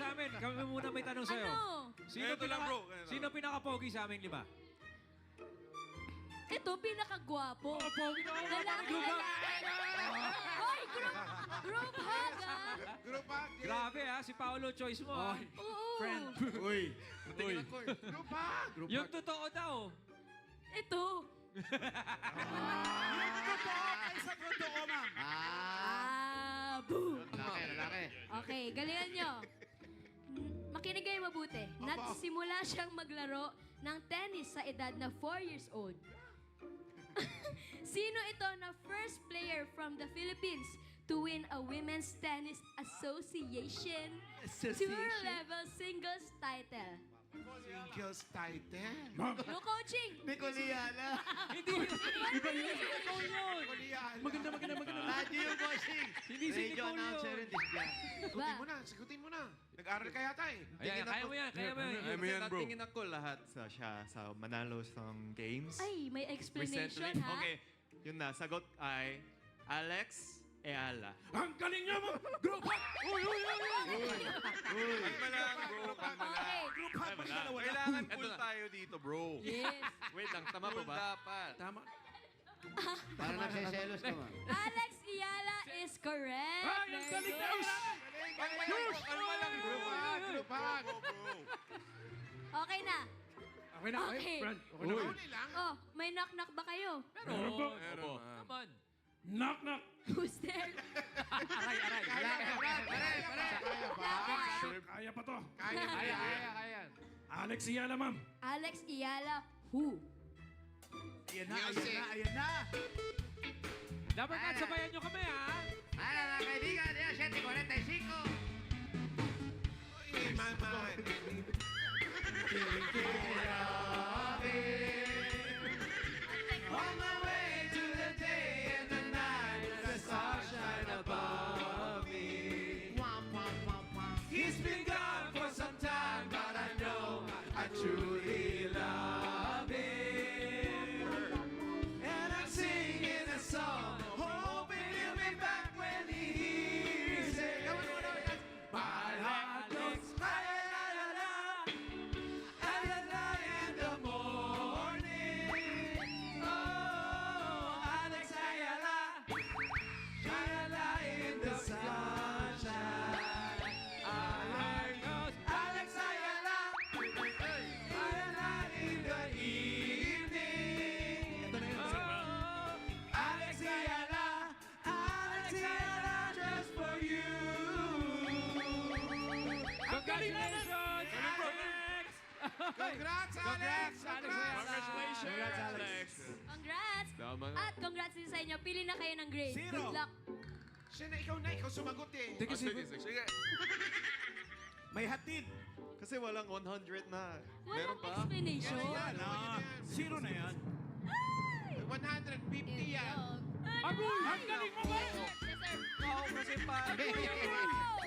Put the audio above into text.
sa amin. Kami muna may tanong sa'yo. Ano? Ito lang, bro. Sino pinaka-pogi sa amin, lima? Ito, pinakagwapo. Pogi na Lalaki, lalaki. Hoy, group hug, ah. Group hug. Grabe ha, si Paolo choice mo ha. Oo. Uy. Group hug. Yung totoo daw. Ito. Yung totoo kaysa totoo, ma'am. Boo. Lalaki. Okay, galingan nyo. Makinig kayo mabuti. Nagsimula siyang maglaro ng tennis sa edad na 4 years old. Sino ito na first player from the Philippines to win a Women's Tennis Association Tour-level singles title? Singles title. No coaching! Nicoliana. Hindi. Iba yun. Nicole yun. Maganda. Radyo yung bossing. Hindi si Radio Nicole announcer yun. in disguise. Sagutin mo na. Nag-aaral ka yata eh. Ayan, kaya mo yan. Kaya mo yan, bro. Tingin ako lahat siya sa Manalo sa games. Ay, may explanation, Recently. ha? Okay, yun na. Sagot ay Alex Eala. Ang galing niya mo! Group hug! Uy! Kalma lang, bro. Kalma lang. Okay. Group hug mo na wala. Kailangan Ito full na. tayo dito, bro. Yes. Wait lang, tama po Full ba? dapat. Tama. Parang nagsiselos ka, man. Alex Iala is correct. Ay, ang galing na! Kalma lang, kalma lang, bro. Group hug! Bro. Okay na. Okay na. Okay. Uli lang. Oh, may knock-knock ba kayo? Meron, Meron, ma'am. Naman. Knock, knock. Who's there? Aray. Kaya pa to. Kaya. Alex Yala, ma'am. Alex Iala, who? Ayan na. Dapat nga sabayan nyo kami ha. Para mga kaibigan, yan, 7:45. Uy, mama. On my way to the day and the night, the stars shine above me. He's been gone for some time, but I know I truly love him. And I'm singing a song, hoping he'll be back when he hears it. My heart goes la-la-la-la, la-la-la in the morning. Oh, Alex Ayala, la-la-la in the sunshine. Alex Ayala, la-la-la in the evening. Oh, Alex Ayala, just for you. Congratulations, Alex! Congrats, Alex! Congratulations, Alex. Congrats! Tama nga. At congrats din sa inyo. Pili na kayo ng grade. Zero. Good luck. Siya na, ikaw sumagot eh. Oh, sige. May hatid. Kasi walang 100 na. Meron Walang pa? explanation. Zero na yan. 150 yan. Agoy! Ang galing mo ba? Deserve. Ako kasi pa. Wow!